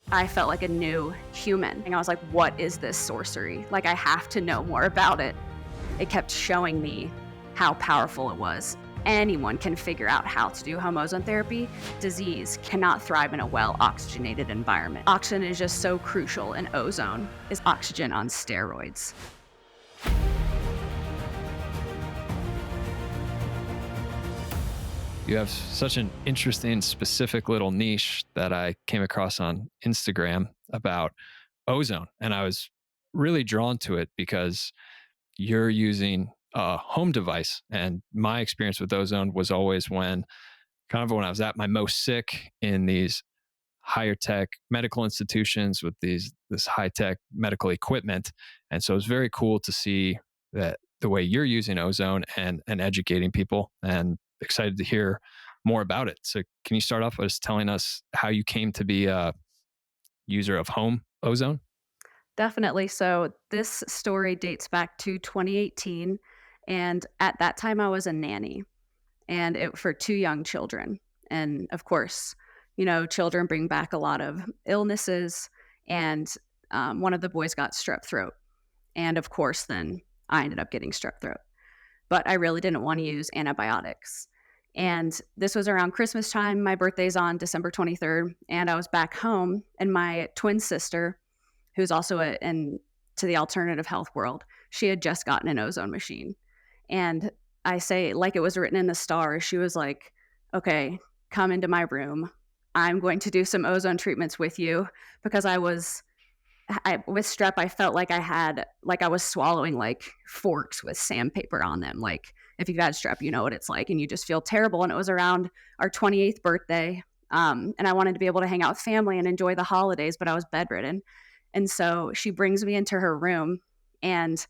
I felt like a new human. And I was like, what is this sorcery? Like, I have to know more about it. It kept showing me how powerful it was. Anyone can figure out how to do home ozone therapy. Disease cannot thrive in a well-oxygenated environment. Oxygen is just so crucial, and ozone is oxygen on steroids. You have such an interesting, specific little niche that I came across on Instagram about ozone. And I was really drawn to it because you're using a home device. And my experience with ozone was always when I was at my most sick in these higher tech medical institutions with this high tech medical equipment. And so it's very cool to see that the way you're using ozone and educating people, and excited to hear more about it. So can you start off by just telling us how you came to be a user of home ozone? Definitely. So this story dates back to 2018. And at that time, I was a nanny for two young children. And of course, children bring back a lot of illnesses. And one of the boys got strep throat. And of course, then I ended up getting strep throat. But I really didn't want to use antibiotics. And this was around Christmas time. My birthday's on December 23rd. And I was back home, and my twin sister, who's also to the alternative health world, she had just gotten an ozone machine. And I say, like it was written in the stars, she was like, okay, come into my room. I'm going to do some ozone treatments with you, because with strep, I felt like I was swallowing like forks with sandpaper on them. Like, if you've had strep, you know what it's like, and you just feel terrible. And it was around our 28th birthday. And I wanted to be able to hang out with family and enjoy the holidays, but I was bedridden. And so she brings me into her room, and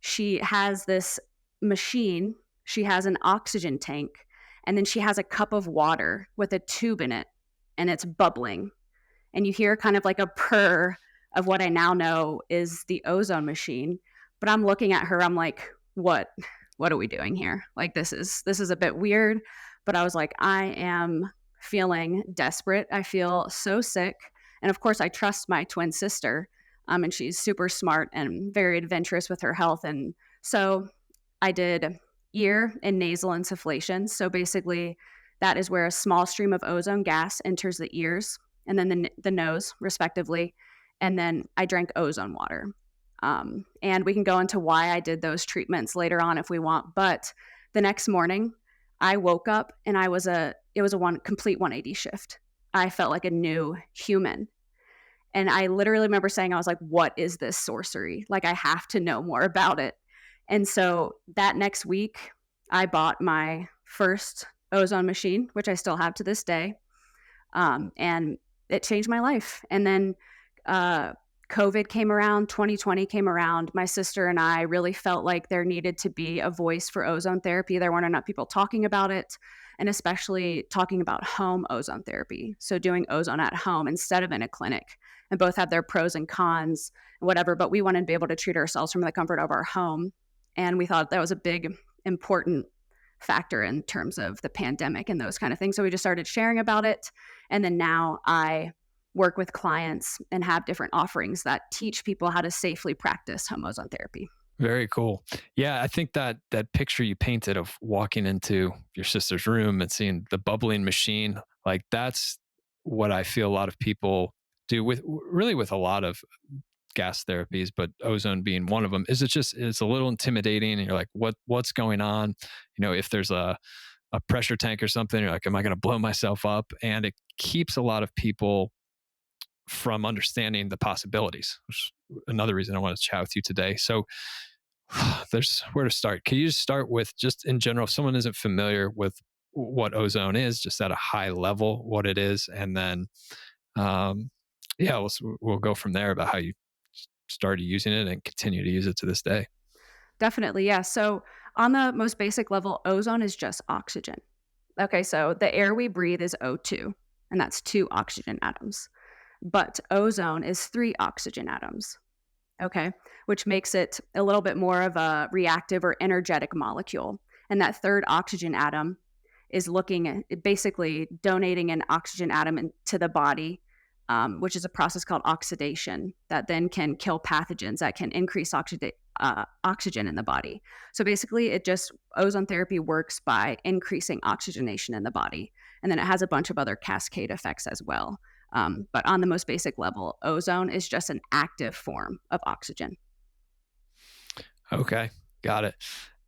she has this machine. She has an oxygen tank, and then she has a cup of water with a tube in it, and it's bubbling. And you hear kind of like a purr of what I now know is the ozone machine. But I'm looking at her, I'm like, what are we doing here? Like, this is a bit weird. But I was like, I am feeling desperate. I feel so sick. And of course, I trust my twin sister, and she's super smart and very adventurous with her health. And so I did ear and nasal insufflation. So basically, that is where a small stream of ozone gas enters the ears and then the nose, respectively. And then I drank ozone water. And we can go into why I did those treatments later on if we want. But the next morning, I woke up, and it was a complete 180 shift. I felt like a new human. And I literally remember saying, I was like, what is this sorcery? Like, I have to know more about it. And so that next week, I bought my first ozone machine, which I still have to this day. And it changed my life. And then COVID came around, 2020 came around. My sister and I really felt like there needed to be a voice for ozone therapy. There weren't enough people talking about it, and especially talking about home ozone therapy. So doing ozone at home instead of in a clinic. And both have their pros and cons, whatever, but we wanted to be able to treat ourselves from the comfort of our home. And we thought that was a big, important factor in terms of the pandemic and those kind of things. So we just started sharing about it. And then now I work with clients and have different offerings that teach people how to safely practice home ozone therapy. Very cool. Yeah, I think that picture you painted of walking into your sister's room and seeing the bubbling machine, like that's what I feel a lot of people do with a lot of gas therapies, but ozone being one of them. It's a little intimidating, and you're like, what's going on? If there's a pressure tank or something, you're like, am I going to blow myself up? And it keeps a lot of people from understanding the possibilities, which is another reason I want to chat with you today. So there's where to start. Can you just start with, just in general, if someone isn't familiar with what ozone is, just at a high level, what it is, and then yeah, we'll go from there about how you started using it and continue to use it to this day. Definitely, yeah. So on the most basic level, ozone is just oxygen. Okay, so the air we breathe is O2, and that's two oxygen atoms. But ozone is three oxygen atoms, okay, which makes it a little bit more of a reactive or energetic molecule. And that third oxygen atom is looking at basically donating an oxygen atom to the body which is a process called oxidation that then can kill pathogens that can increase oxygen in the body. So basically, ozone therapy works by increasing oxygenation in the body. And then it has a bunch of other cascade effects as well. But on the most basic level, ozone is just an active form of oxygen. Okay, got it.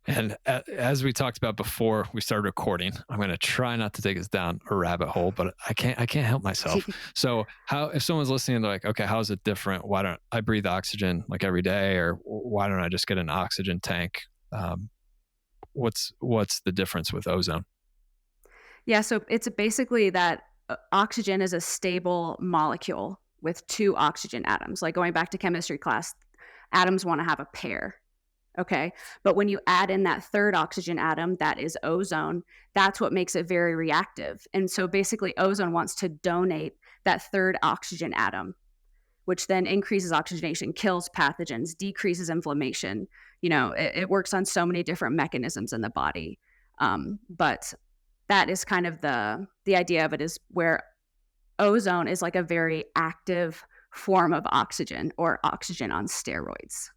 And as we talked about before we started recording, I'm going to try not to take us down a rabbit hole, but I can't help myself. So, how if someone's listening, they're like, okay, how is it different? Why don't I breathe oxygen like every day, or why don't I just get an oxygen tank? Um, what's the difference with ozone? Yeah, so it's basically that oxygen is a stable molecule with two oxygen atoms. Like going back to chemistry class, atoms want to have a pair. Okay. But when you add in that third oxygen atom, that is ozone, that's what makes it very reactive. And so basically, ozone wants to donate that third oxygen atom, which then increases oxygenation, kills pathogens, decreases inflammation. It works on so many different mechanisms in the body. But that is kind of the idea of it, is where ozone is like a very active form of oxygen, or oxygen on steroids.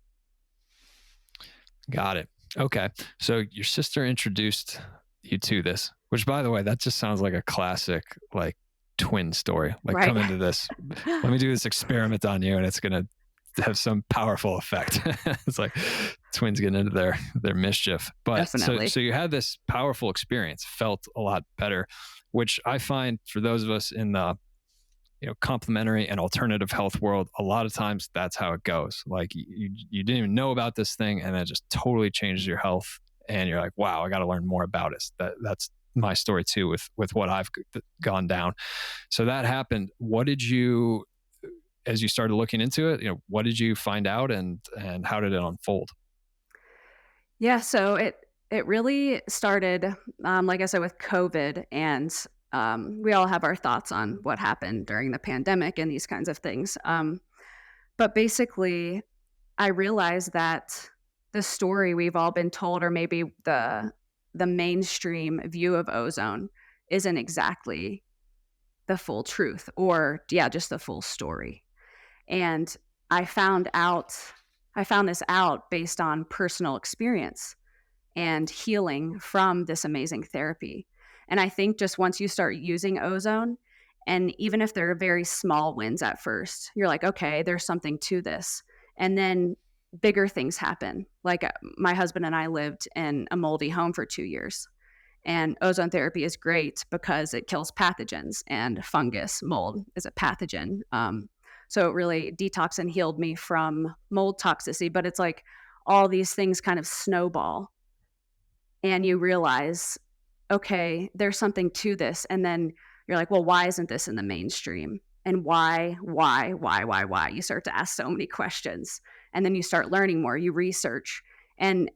Got it. Okay. So your sister introduced you to this, which by the way, that just sounds like a classic like twin story. Like Right. come into this, let me do this experiment on you and it's going to have some powerful effect. It's like twins getting into their mischief. But Definitely. so you had this powerful experience, felt a lot better, which I find for those of us in the complementary and alternative health world, a lot of times that's how it goes. Like you didn't even know about this thing and it just totally changes your health and you're like, wow, I got to learn more about it. That's my story too with what I've gone down. So that happened. What did you, as you started looking into it, what did you find out and how did it unfold? Yeah, so it really started, like I said, with COVID, and we all have our thoughts on what happened during the pandemic and these kinds of things. But basically, I realized that the story we've all been told, or maybe the mainstream view of ozone, isn't exactly the full truth, or yeah, just the full story. And I found out, I found this out based on personal experience and healing from this amazing therapy. And I think just once you start using ozone, and even if they're very small wins at first, you're like, okay, there's something to this. And then bigger things happen. Like my husband and I lived in a moldy home for 2 years. And ozone therapy is great because it kills pathogens, and fungus, mold is a pathogen. So it really detoxed and healed me from mold toxicity. But it's like all these things kind of snowball, and you realize, okay, there's something to this. And then you're like, well, why isn't this in the mainstream? And why? You start to ask so many questions. And then you start learning more, you research. And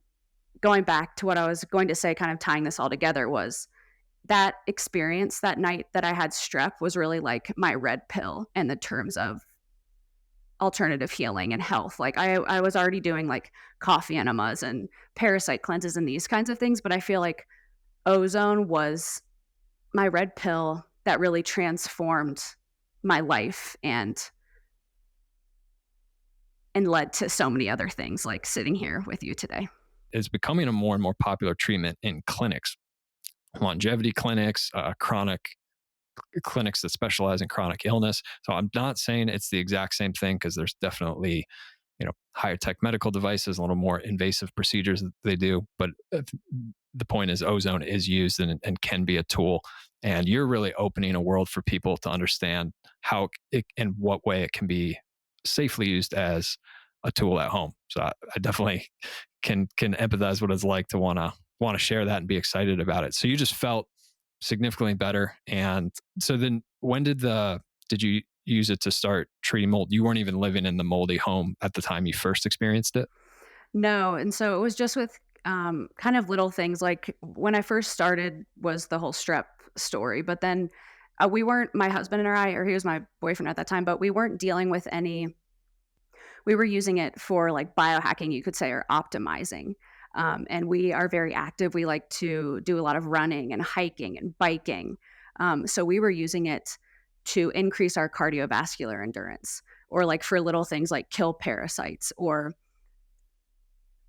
going back to what I was going to say, kind of tying this all together, was that experience that night that I had strep was really like my red pill in the terms of alternative healing and health. Like I was already doing like coffee enemas and parasite cleanses and these kinds of things, but I feel like ozone was my red pill that really transformed my life, and led to so many other things, like sitting here with you today. Is becoming a more and more popular treatment in clinics, longevity clinics, chronic clinics that specialize in chronic illness. So I'm not saying it's the exact same thing because there's definitely higher tech medical devices, a little more invasive procedures that they do. But the point is, ozone is used and can be a tool. And you're really opening a world for people to understand how it, in what way it can be safely used as a tool at home. So I definitely can empathize what it's like to want to share that and be excited about it. So you just felt significantly better. And so then when did you use it to start treating mold? You weren't even living in the moldy home at the time you first experienced it. No, and so it was just with kind of little things. Like when I first started was the whole strep story, but then we weren't, my husband and I, or he was my boyfriend at that time, but we weren't dealing with any. We were using it for like biohacking, you could say, or optimizing. And we are very active. We like to do a lot of running and hiking and biking. So we were using it to increase our cardiovascular endurance, or like for little things like kill parasites. Or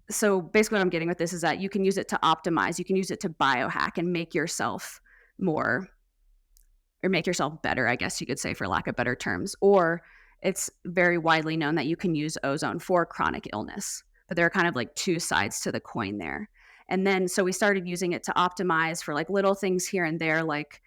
so basically what I'm getting with this is that you can use it to optimize, you can use it to biohack and make yourself more, or make yourself better, I guess you could say, for lack of better terms. Or it's very widely known that you can use ozone for chronic illness. But there are kind of like two sides to the coin there. And then so we started using it to optimize for like little things here and there, like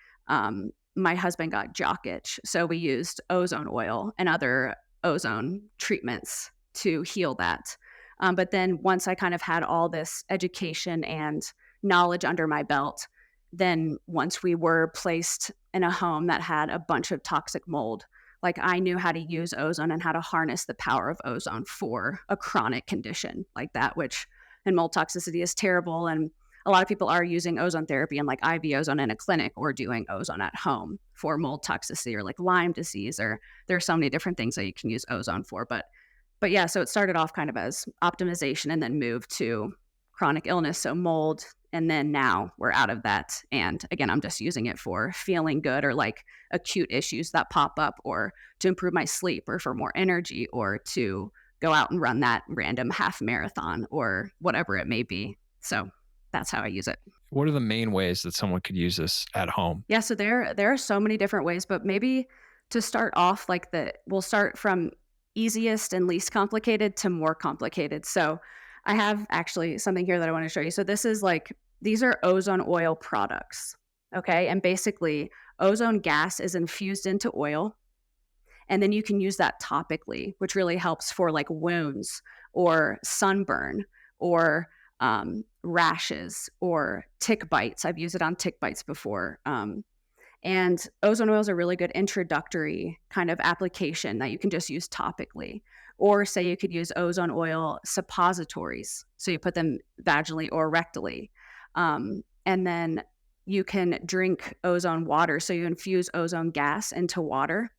my husband got jock itch. So we used ozone oil and other ozone treatments to heal that. But then once I kind of had all this education and knowledge under my belt, then once we were placed in a home that had a bunch of toxic mold, like I knew how to use ozone and how to harness the power of ozone for a chronic condition like that, which and mold toxicity is terrible. And a lot of people are using ozone therapy and like IV ozone in a clinic or doing ozone at home for mold toxicity or like Lyme disease, or there's so many different things that you can use ozone for. But yeah, so it started off kind of as optimization and then moved to chronic illness, so mold, and then now we're out of that. And again, I'm just using it for feeling good or like acute issues that pop up, or to improve my sleep, or for more energy, or to go out and run that random half marathon or whatever it may be. So that's how I use it. What are the main ways that someone could use this at home? Yeah, so there are so many different ways, but maybe to start off, like we'll start from easiest and least complicated to more complicated. So I have actually something here that I want to show you. So this is like these are ozone oil products. Okay. And basically ozone gas is infused into oil, and then you can use that topically, which really helps for like wounds or sunburn or rashes or tick bites. I've used it on tick bites before. And ozone oil is a really good introductory kind of application that you can just use topically. Or say you could use ozone oil suppositories. So you put them vaginally or rectally. And then you can drink ozone water. So you infuse ozone gas into water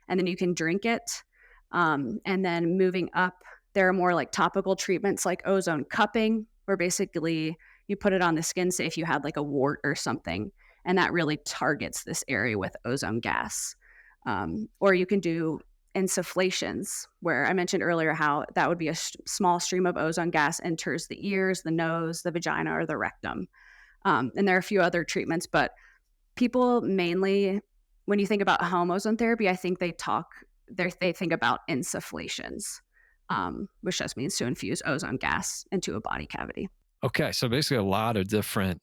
and then you can drink it. And then moving up, there are more like topical treatments like ozone cupping, where basically you put it on the skin, say if you had like a wart or something, and that really targets this area with ozone gas. Or you can do insufflations, where I mentioned earlier how that would be a small stream of ozone gas enters the ears, the nose, the vagina, or the rectum. And there are a few other treatments, but people mainly, when you think about home ozone therapy, I think they think about insufflations, which just means to infuse ozone gas into a body cavity. Okay, so basically a lot of different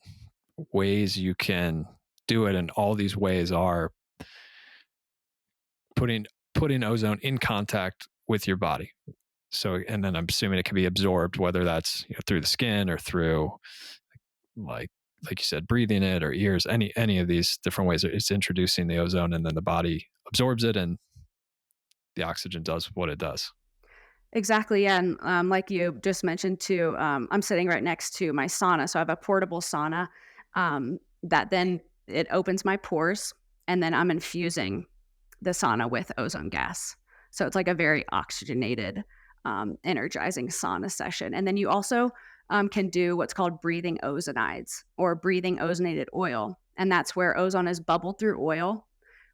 ways you can do it, and all these ways are putting ozone in contact with your body. So, and then I'm assuming it can be absorbed, whether that's through the skin or through like like you said, breathing it or ears. Any of these different ways, it's introducing the ozone, and then the body absorbs it, and the oxygen does what it does. Exactly, yeah, and, like you just mentioned too, I'm sitting right next to my sauna, so I have a portable sauna, that then it opens my pores, and then I'm infusing the sauna with ozone gas. So it's like a very oxygenated, energizing sauna session, and then you also, can do what's called breathing ozonides or breathing ozonated oil, and that's where ozone is bubbled through oil,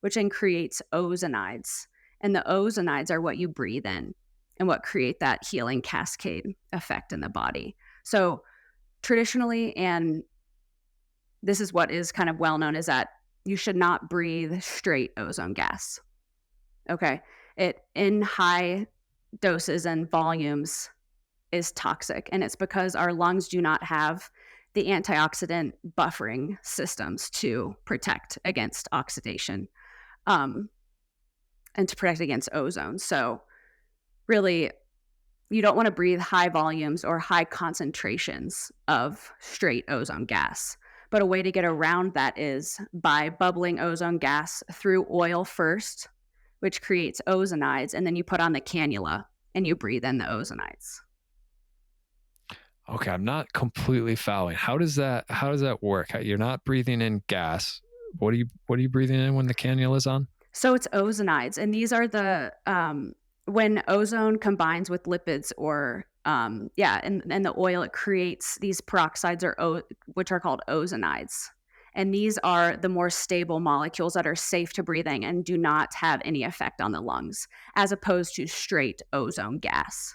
which then creates ozonides, and the ozonides are what you breathe in and what create that healing cascade effect in the body. So traditionally, and this is what is kind of well known, is that you should not breathe straight ozone gas. Okay. It in high doses and volumes is toxic. And it's because our lungs do not have the antioxidant buffering systems to protect against oxidation, um, and to protect against ozone. So really, you don't want to breathe high volumes or high concentrations of straight ozone gas. But a way to get around that is by bubbling ozone gas through oil first, which creates ozonides, and then you put on the cannula and you breathe in the ozonides. Okay, I'm not completely following. How does that work? You're not breathing in gas. What are you breathing in when the cannula is on? So it's ozonides, and these are the when ozone combines with lipids, or and the oil, it creates these peroxides, which are called ozonides, And these are the more stable molecules that are safe to breathing and do not have any effect on the lungs, as opposed to straight ozone gas.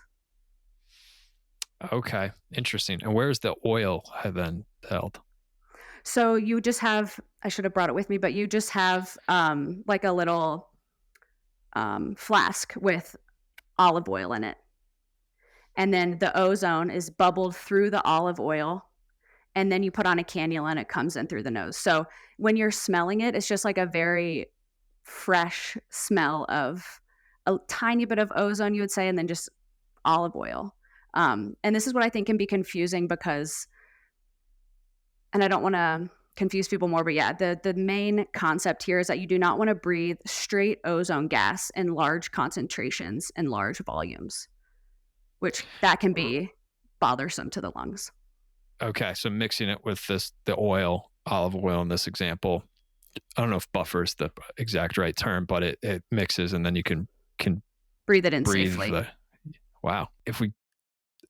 Okay, interesting. And where's the oil then held? So you just have, I should have brought it with me, but you just have like a little flask with olive oil in it. And then the ozone is bubbled through the olive oil. And then you put on a cannula and it comes in through the nose. So when you're smelling it, it's just like a very fresh smell of a tiny bit of ozone, you would say, and then just olive oil. And this is what I think can be confusing because, and I don't want to confuse people more, but yeah, the main concept here is that you do not want to breathe straight ozone gas in large concentrations and large volumes, which that can R- be bothersome to the lungs. Okay, so mixing it with the oil, olive oil in this example. I don't know if buffer is the exact right term, but it mixes and then you can Breathe it in breathe safely. the wow. If we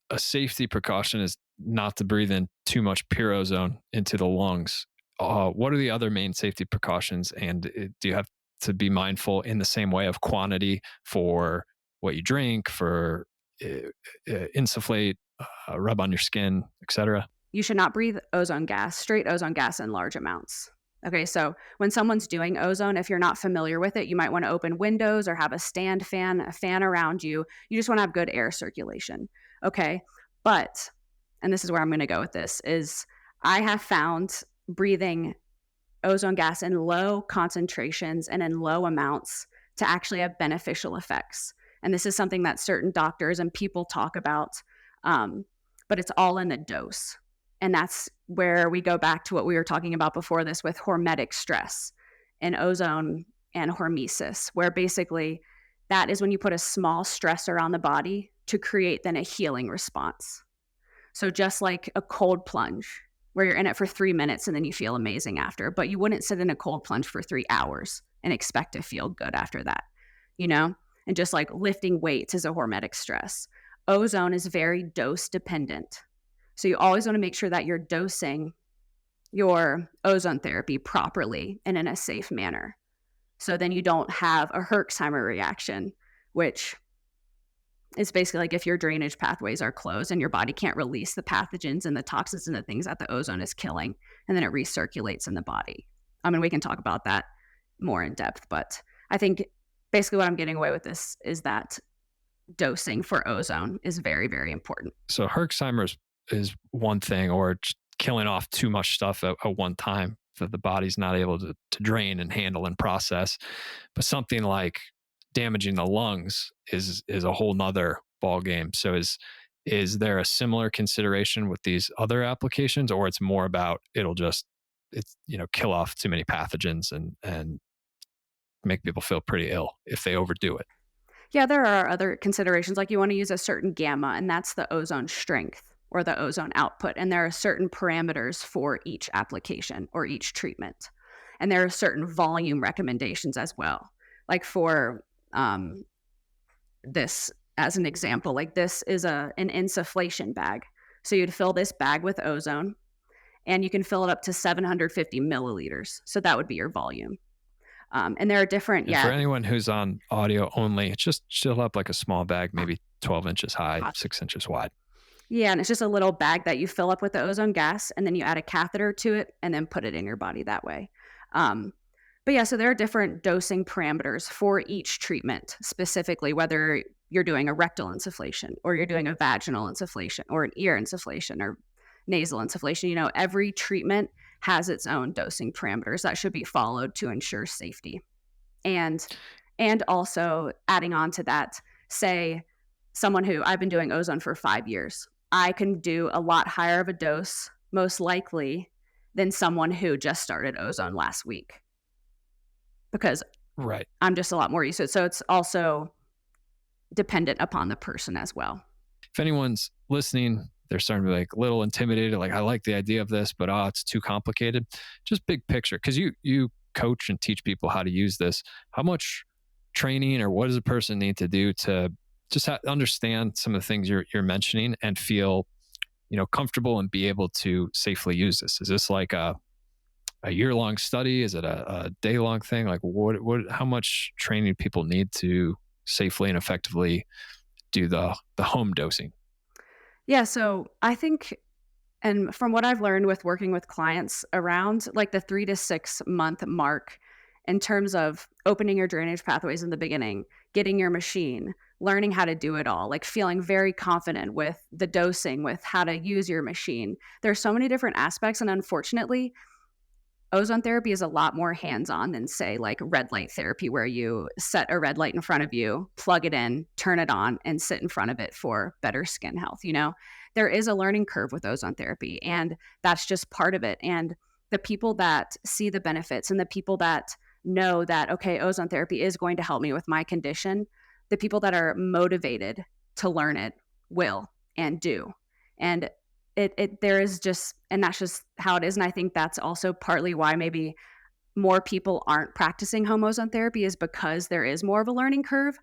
A safety precaution is not to breathe in too much pure ozone into the lungs. What are the other main safety precautions? And do you have to be mindful in the same way of quantity for what you drink, for insufflate, rub on your skin, etc.? You should not breathe ozone gas, straight ozone gas in large amounts. Okay, so when someone's doing ozone, if you're not familiar with it, you might want to open windows or have a stand fan, a fan around you. You just want to have good air circulation. Okay, but, and this is where I'm going to go with this, is I have found breathing ozone gas in low concentrations and in low amounts to actually have beneficial effects. And this is something that certain doctors and people talk about, um, but it's all in the dose. And that's where we go back to what we were talking about before this with hormetic stress and ozone and hormesis, where basically that is when you put a small stressor on the body to create then a healing response. So just like a cold plunge, where you're in it for 3 minutes and then you feel amazing after, but you wouldn't sit in a cold plunge for 3 hours and expect to feel good after that, you know? And just like lifting weights is a hormetic stress. Ozone is very dose dependent. So you always want to make sure that you're dosing your ozone therapy properly and in a safe manner. So then you don't have a Herxheimer reaction, which it's basically like if your drainage pathways are closed and your body can't release the pathogens and the toxins and the things that the ozone is killing, and then it recirculates in the body. I mean, we can talk about that more in depth, but I think basically what I'm getting away with this is that dosing for ozone is very, very important. So Herxheimer's is one thing, or just killing off too much stuff at one time that the body's not able to drain and handle and process. But something like damaging the lungs is a whole nother ball game. So is there a similar consideration with these other applications, or it's more about it's kill off too many pathogens and make people feel pretty ill if they overdo it? Yeah, there are other considerations, like you wanna use a certain gamma, and that's the ozone strength or the ozone output, and there are certain parameters for each application or each treatment. And there are certain volume recommendations as well. Like for, um, this as an example, like this is an insufflation bag. So you'd fill this bag with ozone, and you can fill it up to 750 milliliters, so that would be your volume. And there are different, And for yeah. anyone who's on audio only, it's just fill up like a small bag, maybe 12 inches high, 6 inches wide. Yeah, and it's just a little bag that you fill up with the ozone gas, and then you add a catheter to it, and then put it in your body that way. Um, but yeah, so there are different dosing parameters for each treatment, specifically whether you're doing a rectal insufflation, or you're doing a vaginal insufflation, or an ear insufflation, or nasal insufflation. You know, every treatment has its own dosing parameters that should be followed to ensure safety. And also adding on to that, say someone who I've been doing ozone for 5 years, I can do a lot higher of a dose, most likely, than someone who just started ozone last week because Right. I'm just a lot more used to it. So it's also dependent upon the person as well. If anyone's listening, they're starting to be like a little intimidated, like I like the idea of this, but it's too complicated. Just big picture, because you coach and teach people how to use this. How much training or what does a person need to do to just understand some of the things you're mentioning and feel comfortable and be able to safely use this? Is this like a year long study? Is it a day long thing? Like how much training people need to safely and effectively do the home dosing? Yeah, so I think, and from what I've learned with working with clients, around like the 3 to 6 month mark, in terms of opening your drainage pathways in the beginning, getting your machine, learning how to do it all, like feeling very confident with the dosing, with how to use your machine. There's so many different aspects. And unfortunately, ozone therapy is a lot more hands-on than, say, like red light therapy, where you set a red light in front of you, plug it in, turn it on, and sit in front of it for better skin health, you know? There is a learning curve with ozone therapy, and that's just part of it, and the people that see the benefits and the people that know that, "Okay, ozone therapy is going to help me with my condition," the people that are motivated to learn it will and do, and it there is just, and that's just how it is, and I think that's also partly why maybe more people aren't practicing home ozone therapy, is because there is more of a learning curve.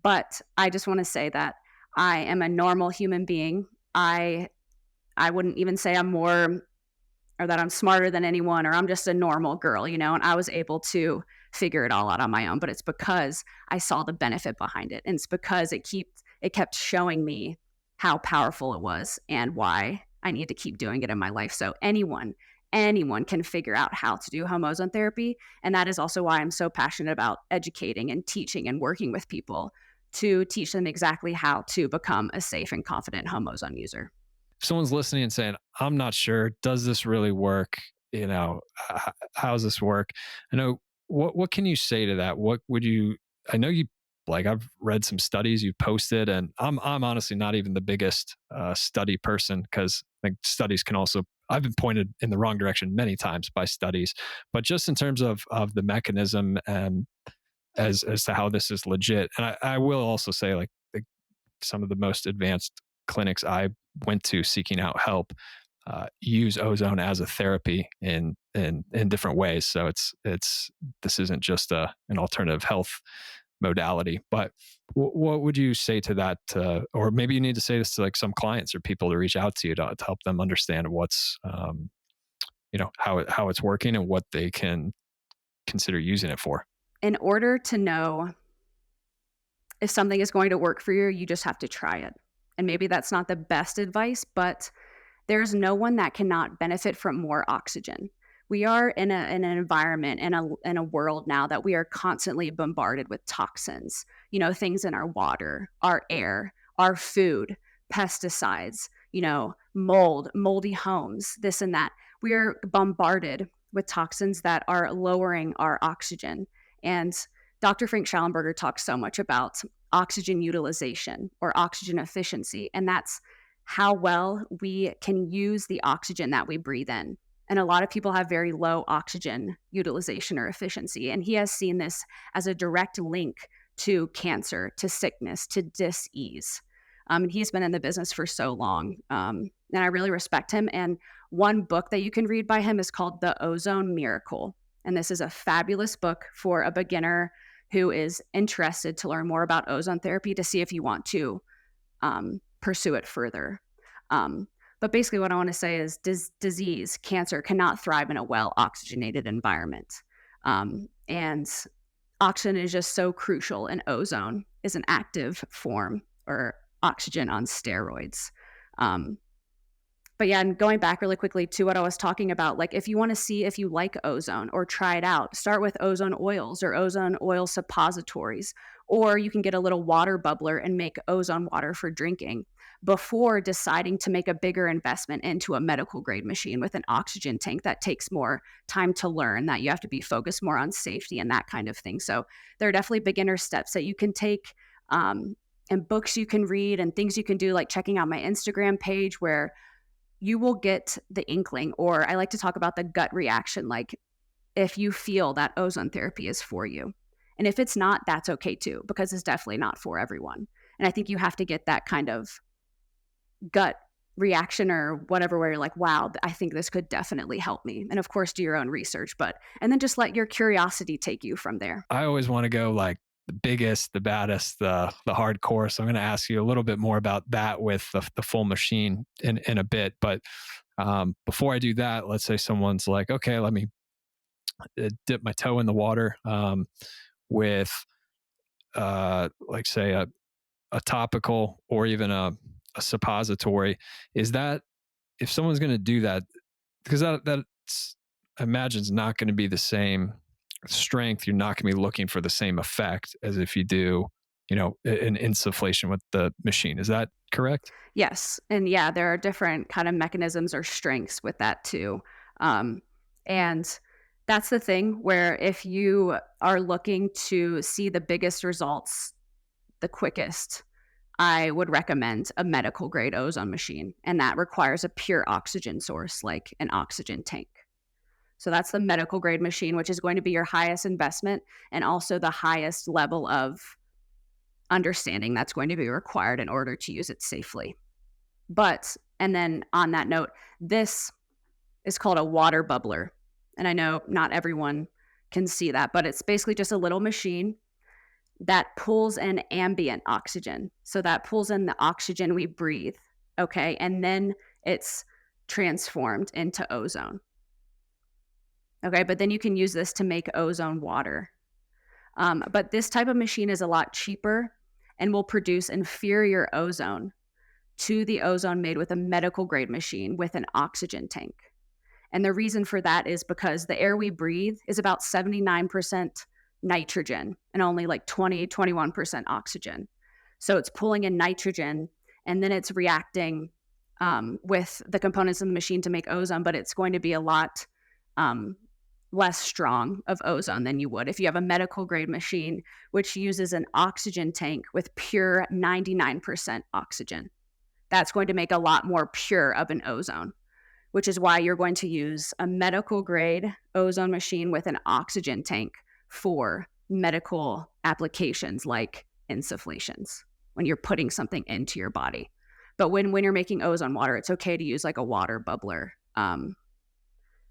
But I just wanna say that I am a normal human being. I wouldn't even say I'm more, or that I'm smarter than anyone, or I'm just a normal girl, you know, and I was able to figure it all out on my own, but it's because I saw the benefit behind it, and it's because it kept showing me how powerful it was and why I need to keep doing it in my life. So anyone can figure out how to do home ozone therapy, and that is also why I'm so passionate about educating and teaching and working with people to teach them exactly how to become a safe and confident home ozone user. If someone's listening and saying, I'm not sure, does this really work? You know, how does this work? I know, what can you say to that? What would you, I know you, like, I've read some studies you posted, and I'm honestly not even the biggest study person, because like studies can also, I've been pointed in the wrong direction many times by studies, but just in terms of the mechanism and as to how this is legit. And I will also say, like, some of the most advanced clinics I went to seeking out help use ozone as a therapy in different ways. So it's this isn't just an alternative health modality. But what would you say to that? Or maybe you need to say this to like some clients or people to reach out to you to help them understand what's how it's working and what they can consider using it for. In order to know if something is going to work for you, you just have to try it. And maybe that's not the best advice, but there's no one that cannot benefit from more oxygen. We are in an environment, in a world now, that we are constantly bombarded with toxins, you know, things in our water, our air, our food, pesticides, you know, mold, moldy homes, this and that. We are bombarded with toxins that are lowering our oxygen. And Dr. Frank Schallenberger talks so much about oxygen utilization or oxygen efficiency, and that's how well we can use the oxygen that we breathe in. And a lot of people have very low oxygen utilization or efficiency. And he has seen this as a direct link to cancer, to sickness, to dis-ease. And he's been in the business for so long. And I really respect him. And one book that you can read by him is called The Ozone Miracle. And this is a fabulous book for a beginner who is interested to learn more about ozone therapy, to see if you want to pursue it further. But basically, what I want to say is disease, cancer cannot thrive in a well oxygenated environment. And oxygen is just so crucial, and ozone is an active form, or oxygen on steroids. Um, but yeah, and going back really quickly to what I was talking about, like if you want to see if you like ozone or try it out, start with ozone oils or ozone oil suppositories, or you can get a little water bubbler and make ozone water for drinking before deciding to make a bigger investment into a medical grade machine with an oxygen tank that takes more time to learn, that you have to be focused more on safety and that kind of thing. So there are definitely beginner steps that you can take. And books you can read and things you can do, like checking out my Instagram page, where you will get the inkling, or I like to talk about the gut reaction, like if you feel that ozone therapy is for you. And if it's not, that's okay too, because it's definitely not for everyone. And I think you have to get that kind of gut reaction or whatever, where you're like, wow, I think this could definitely help me. And of course, do your own research, and then just let your curiosity take you from there. I always want to go like the biggest, the baddest, the hardcore. So I'm going to ask you a little bit more about that with the full machine in a bit. But before I do that, let's say someone's like, okay, let me dip my toe in the water with, like, say, a topical or even a suppository. Is that, if someone's going to do that, because that's, I imagine, is not going to be the same strength. You're not going to be looking for the same effect as if you do, an insufflation with the machine. Is that correct? Yes, and yeah, there are different kind of mechanisms or strengths with that too. Um, and that's the thing where if you are looking to see the biggest results the quickest, I would recommend a medical grade ozone machine, and that requires a pure oxygen source like an oxygen tank. So that's the medical grade machine, which is going to be your highest investment and also the highest level of understanding that's going to be required in order to use it safely. But, and then on that note, this is called a water bubbler. And I know not everyone can see that, but it's basically just a little machine that pulls in ambient oxygen. So that pulls in the oxygen we breathe. Okay. And then it's transformed into ozone. Okay. But then you can use this to make ozone water. But this type of machine is a lot cheaper and will produce inferior ozone to the ozone made with a medical grade machine with an oxygen tank. And the reason for that is because the air we breathe is about 79% nitrogen and only like 21% oxygen. So it's pulling in nitrogen and then it's reacting with the components of the machine to make ozone, but it's going to be a lot um, less strong of ozone than you would if you have a medical grade machine, which uses an oxygen tank with pure 99% oxygen. That's going to make a lot more pure of an ozone, which is why you're going to use a medical grade ozone machine with an oxygen tank for medical applications like insufflations when you're putting something into your body. But when you're making ozone water, it's okay to use like a water bubbler. And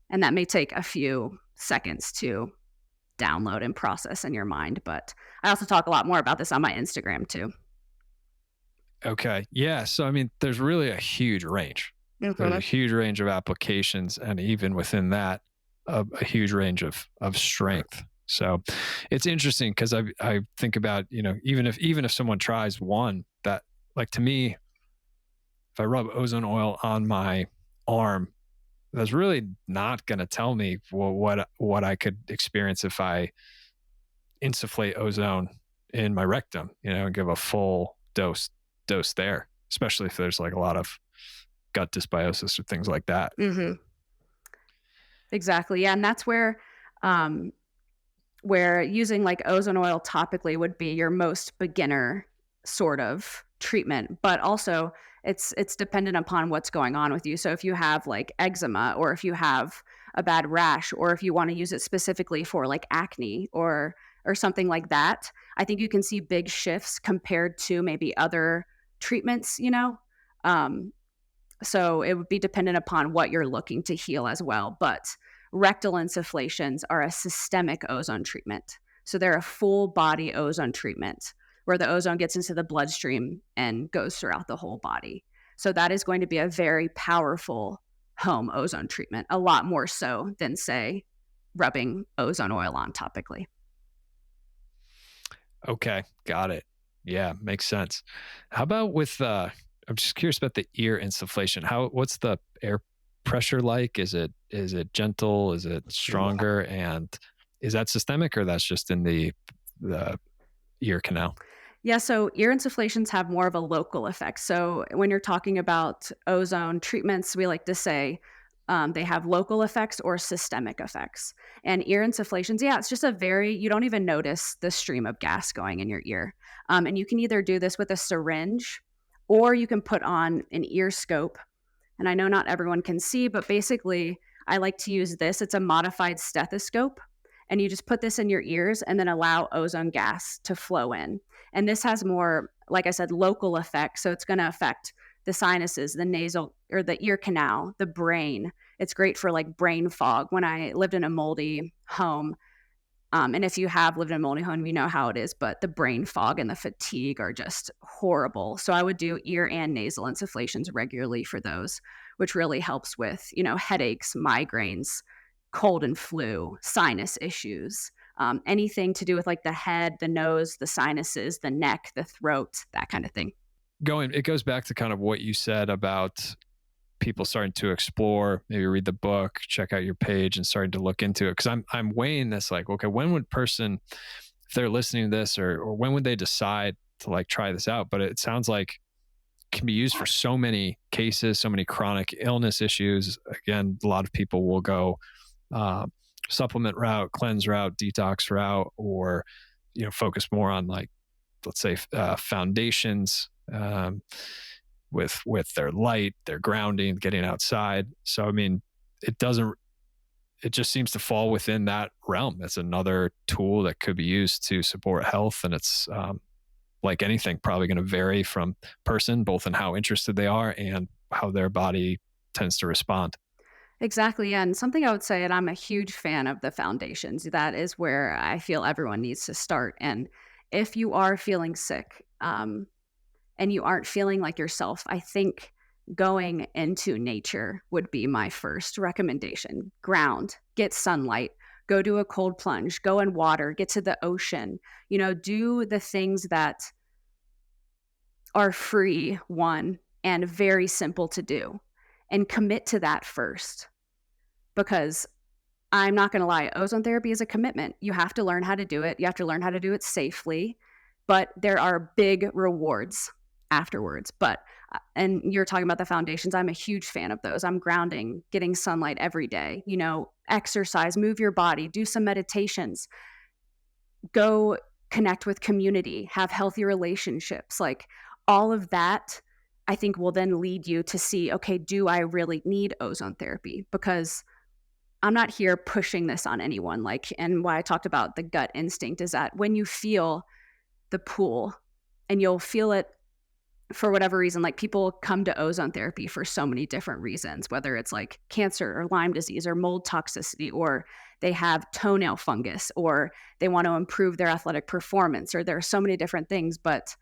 that may take a few seconds to download and process in your mind. But I also talk a lot more about this on my Instagram too. Okay. Yeah. So, I mean, there's really a huge range. There's a Mhm. huge range of applications, and even within that, a huge range of strength. So, it's interesting because I think about, even if someone tries one that, like, to me, if I rub ozone oil on my arm, that's really not going to tell me what I could experience if I insufflate ozone in my rectum, and give a full dose there, especially if there's like a lot of gut dysbiosis or things like that. Mhm. Exactly. Yeah, and that's um where using like ozone oil topically would be your most beginner sort of treatment, but also it's dependent upon what's going on with you. So if you have like eczema or if you have a bad rash or if you want to use it specifically for like acne or something like that, I think you can see big shifts compared to maybe other treatments, you know. Um so it would be dependent upon what you're looking to heal as well. But rectal insufflations are a systemic ozone treatment. So they're a full body ozone treatment where the ozone gets into the bloodstream and goes throughout the whole body. So that is going to be a very powerful home ozone treatment, a lot more so than, say, rubbing ozone oil on topically. Okay, got it. Yeah, makes sense. How about with I'm just curious about the ear insufflation. What's the air pressure like? Is it gentle? Is it stronger? And is that systemic, or that's just in the ear canal? Yeah, so ear insufflations have more of a local effect. So when you're talking about ozone treatments, we like to say they have local effects or systemic effects. And ear insufflations, yeah, it's just you don't even notice the stream of gas going in your ear. And you can either do this with a syringe or you can put on an ear scope. And I know not everyone can see, but basically, I like to use this. It's a modified stethoscope. And you just put this in your ears and then allow ozone gas to flow in. And this has more, like I said, local effects. So it's going to affect the sinuses, the nasal or the ear canal, the brain. It's great for like brain fog. When I lived in a moldy home, and if you have lived in a moldy home, you know how it is, but the brain fog and the fatigue are just horrible. So I would do ear and nasal insufflations regularly for those, which really helps with, headaches, migraines, cold and flu, sinus issues, anything to do with like the head, the nose, the sinuses, the neck, the throat, that kind of thing. It goes back to kind of what you said about people starting to explore, maybe read the book, check out your page and starting to look into it. Because I'm weighing this like, okay, when would person, if they're listening to this, or when would they decide to like try this out? But it sounds like it can be used for so many cases, so many chronic illness issues. Again, a lot of people will go uh, supplement route, cleanse route, detox route, or focus more on like, let's say, foundations, with their light, their grounding, getting outside. So I mean, it doesn't. It just seems to fall within that realm. It's another tool that could be used to support health, and it's like anything, probably going to vary from person, both in how interested they are and how their body tends to respond. Exactly. Yeah. And something I would say, and I'm a huge fan of the foundations, that is where I feel everyone needs to start. And if you are feeling sick, and you aren't feeling like yourself, I think going into nature would be my first recommendation. Ground, get sunlight, go do a cold plunge, go in water, get to the ocean, do the things that are free, one, and very simple to do, and commit to that first. Because I'm not going to lie, ozone therapy is a commitment. You have to learn how to do it. You have to learn how to do it safely, but there are big rewards afterwards. And you're talking about the foundations. I'm a huge fan of those. I'm grounding, getting sunlight every day, exercise, move your body, do some meditations, go connect with community, have healthy relationships. Like all of that, I think will then lead you to see, okay, do I really need ozone therapy? Because I'm not here pushing this on anyone. Like, and why I talked about the gut instinct is that when you feel the pull and you'll feel it for whatever reason, like people come to ozone therapy for so many different reasons, whether it's like cancer or Lyme disease or mold toxicity, or they have toenail fungus, or they want to improve their athletic performance, or there are so many different things. But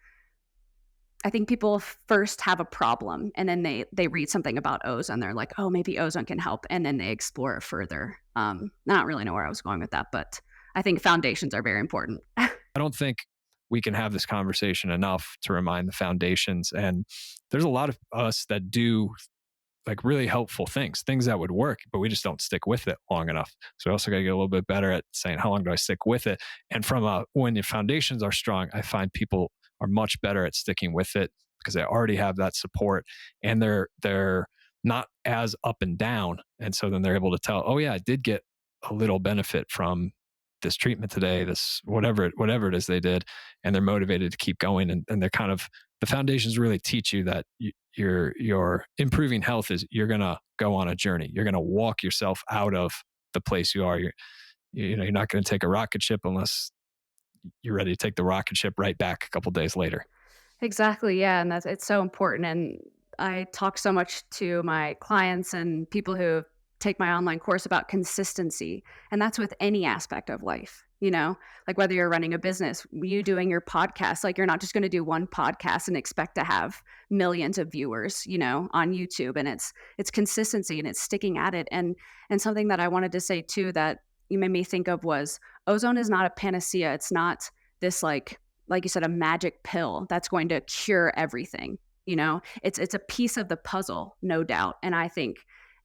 I think people first have a problem and then they read something about ozone. They're like, oh, maybe ozone can help. And then they explore it further. I don't really know where I was going with that, but I think foundations are very important. I don't think we can have this conversation enough to remind the foundations. And there's a lot of us that do like really helpful things that would work, but we just don't stick with it long enough. So we also got to get a little bit better at saying, how long do I stick with it? And when the foundations are strong, I find people are much better at sticking with it because they already have that support and they're not as up and down. And so then they're able to tell, oh yeah, I did get a little benefit from this treatment today, this whatever it is they did, and they're motivated to keep going. And they're kind of, the foundations really teach you that your improving health is you're gonna go on a journey. You're gonna walk yourself out of the place you are. You're not gonna take a rocket ship unless you're ready to take the rocket ship right back a couple days later. Exactly. Yeah. And it's so important. And I talk so much to my clients and people who take my online course about consistency. And that's with any aspect of life, like whether you're running a business, you doing your podcast, like you're not just going to do one podcast and expect to have millions of viewers, on YouTube. And it's consistency and it's sticking at it. And something that I wanted to say too that you made me think of was ozone is not a panacea. It's not this like you said, a magic pill that's going to cure everything. It's a piece of the puzzle, no doubt. And I think,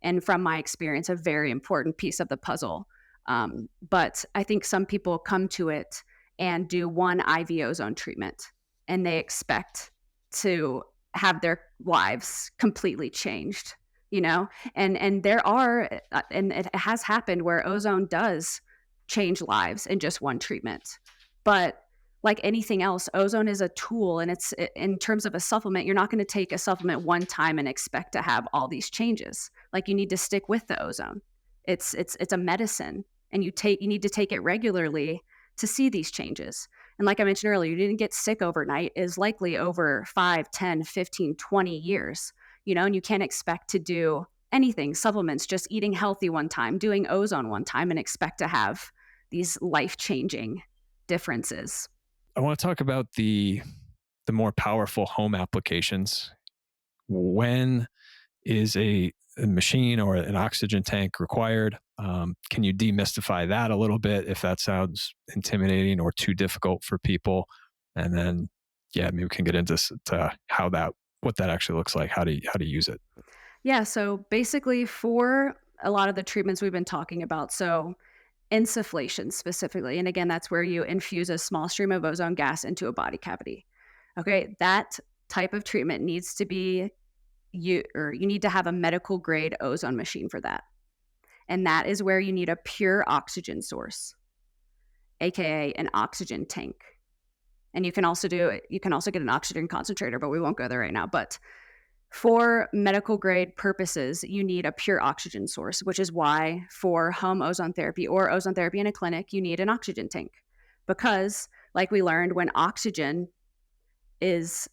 and from my experience, a very important piece of the puzzle. But I think some people come to it and do one IV ozone treatment, and they expect to have their lives completely changed. And there are, and it has happened where ozone does change lives in just one treatment, but like anything else, ozone is a tool, and in terms of a supplement, you're not going to take a supplement one time and expect to have all these changes. Like you need to stick with the ozone. It's a medicine, and you need to take it regularly to see these changes. And like I mentioned earlier, you didn't get sick overnight is likely over 5, 10, 15, 20 years, and you can't expect to do anything, supplements, just eating healthy one time, doing ozone one time and expect to have these life-changing differences. I want to talk about the more powerful home applications. When is a machine or an oxygen tank required? Can you demystify that a little bit if that sounds intimidating or too difficult for people? And then, yeah, maybe we can get into to how that what that actually looks like, how to use it. Yeah, so basically for a lot of the treatments we've been talking about, so insufflation specifically, and again, that's where you infuse a small stream of ozone gas into a body cavity. Okay, that type of treatment needs to be you need to have a medical grade ozone machine for that. And that is where you need a pure oxygen source, aka an oxygen tank. And you can also get an oxygen concentrator, but we won't go there right now. But for medical grade purposes, you need a pure oxygen source, which is why for home ozone therapy or ozone therapy in a clinic, you need an oxygen tank. Because, like we learned, when oxygen is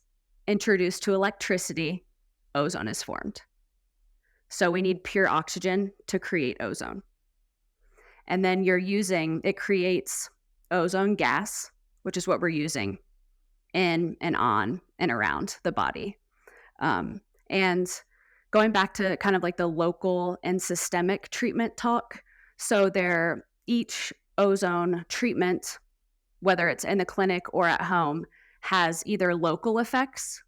introduced to electricity, ozone is formed. So we need pure oxygen to create ozone. And then it creates ozone gas, which is what we're using in and on and around the body. And going back to kind of like the local and systemic treatment talk. So each ozone treatment, whether it's in the clinic or at home, has either local effects,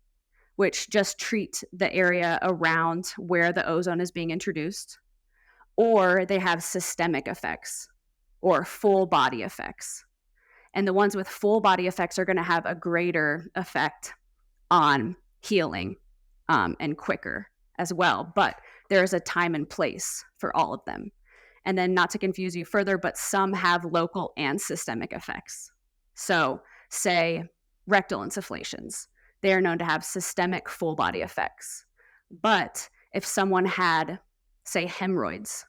which just treat the area around where the ozone is being introduced, or they have systemic effects or full body effects. And the ones with full body effects are going to have a greater effect on healing and quicker as well. But there is a time and place for all of them. And then, not to confuse you further, but some have local and systemic effects. So, say rectal insufflations, they are known to have systemic full body effects. But if someone had, say, hemorrhoids,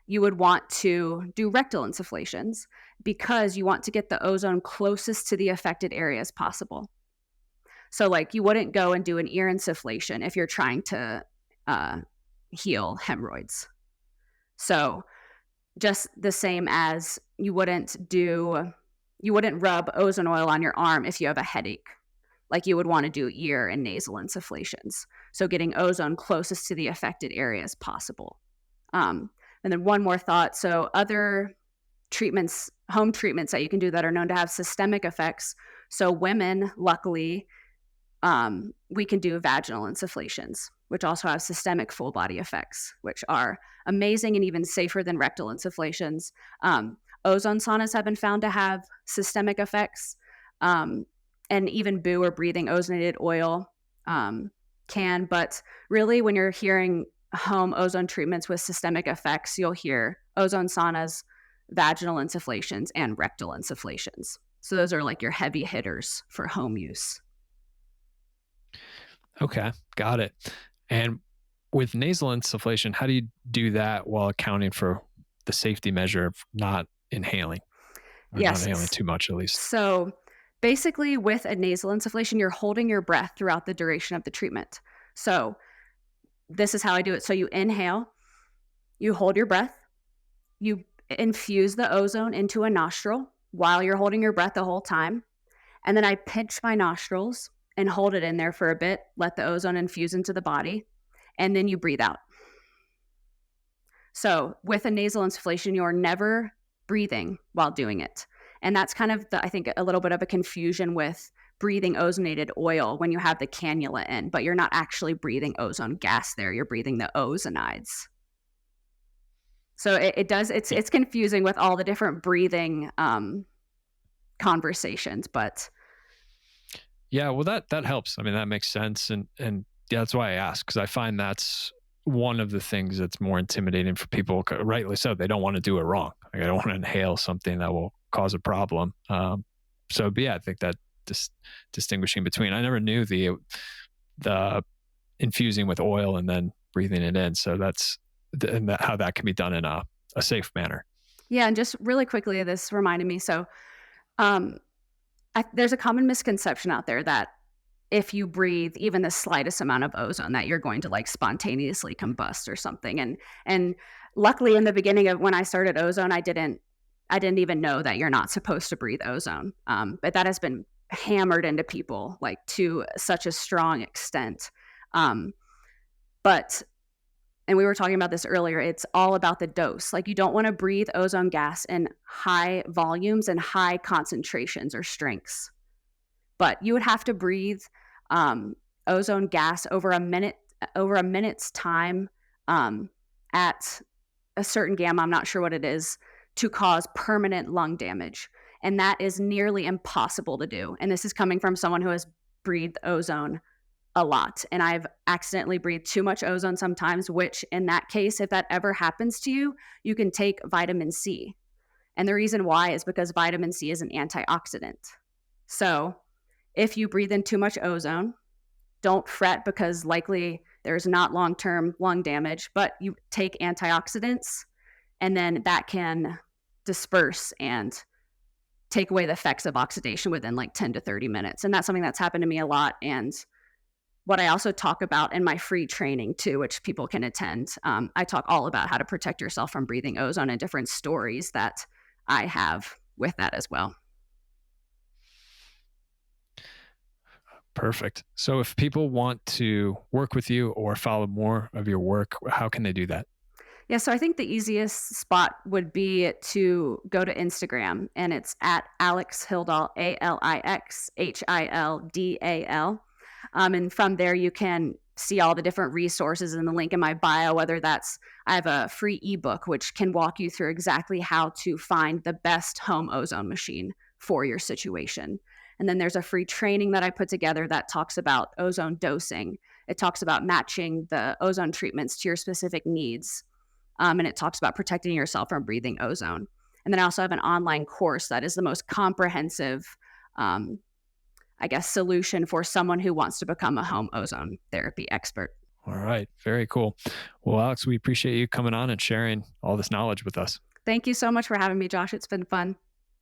you would want to do rectal insufflations because you want to get the ozone closest to the affected area as possible. So, like, you wouldn't go and do an ear insufflation if you're trying to heal hemorrhoids. So, just the same as you wouldn't rub ozone oil on your arm if you have a headache. Like you would want to do ear and nasal insufflations. So, getting ozone closest to the affected area as possible. And then one more thought. So, other treatments, home treatments that you can do that are known to have systemic effects. So, women, luckily, we can do vaginal insufflations, which also have systemic full body effects, which are amazing and even safer than rectal insufflations. Ozone saunas have been found to have systemic effects, and even boo or breathing ozonated oil can. But really, when you're hearing home ozone treatments with systemic effects, you'll hear ozone saunas, vaginal insufflations, and rectal insufflations. So those are like your heavy hitters for home use. Okay, got it. And with nasal insufflation, how do you do that while accounting for the safety measure of not inhaling or not Yes. inhaling too much, at least? So basically, with a nasal insufflation, you're holding your breath throughout the duration of the treatment. So this is how I do it. So you inhale, you hold your breath, you infuse the ozone into a nostril while you're holding your breath the whole time. And then I pinch my nostrils and hold it in there for a bit, let the ozone infuse into the body, and then you breathe out. So with a nasal insufflation, you're never breathing while doing it. And that's kind of I think, a little bit of a confusion with breathing ozonated oil when you have the cannula in, but you're not actually breathing ozone gas there. You're breathing the ozonides. So Y- it's confusing with all the different breathing conversations, but Yeah, well, that helps. I mean, that makes sense, and yeah, that's why I ask because I find that's one of the things that's more intimidating for people. Rightly so, they don't want to do it wrong. Like, I don't want to inhale something that will cause a problem. So, but yeah, I think that distinguishing between. I never knew the infusing with oil and then breathing it in. So how that can be done in a safe manner. yeah, and just really quickly, this reminded me. So, um, there's a common misconception out there that if you breathe even the slightest amount of ozone, that you're going to like spontaneously combust or something. And luckily, in the beginning of when I started ozone, I didn't even know that you're not supposed to breathe ozone. But that has been hammered into people like to such a strong extent. Um, but And we were talking about this earlier, it's all about the dose. Like, you don't wanna breathe ozone gas in high volumes and high concentrations or strengths, but you would have to breathe, um, ozone gas over a minute's time, at a certain gamma, I'm not sure what it is, to cause permanent lung damage, and that is nearly impossible to do, and this is coming from someone who has breathed ozone a lot, and I've accidentally breathed too much ozone sometimes, which in that case, if that ever happens to you, you can take vitamin C. And the reason why is because vitamin C is an antioxidant. So, if you breathe in too much ozone, don't fret because likely there's not long-term lung damage, but you take antioxidants and then that can disperse and take away the effects of oxidation within like 10 to 30 minutes. And that's something that's happened to me a lot. And what I also talk about in my free training too, which people can attend, I talk all about how to protect yourself from breathing ozone and different stories that I have with that as well. Perfect. So if people want to work with you or follow more of your work, how can they do that? Yeah, so I think the easiest spot would be to go to Instagram, and it's at Alix Hildal, Alixhildal. And from there, you can see all the different resources in the link in my bio, whether that's I have a free ebook which can walk you through exactly how to find the best home ozone machine for your situation. And then there's a free training that I put together that talks about ozone dosing. It talks about matching the ozone treatments to your specific needs, and it talks about protecting yourself from breathing ozone. And then I also have an online course that is the most comprehensive, um, I guess, solution for someone who wants to become a home ozone therapy expert. All right. Very cool. Well, Alex, we appreciate you coming on and sharing all this knowledge with us. Thank you so much for having me, Josh. It's been fun.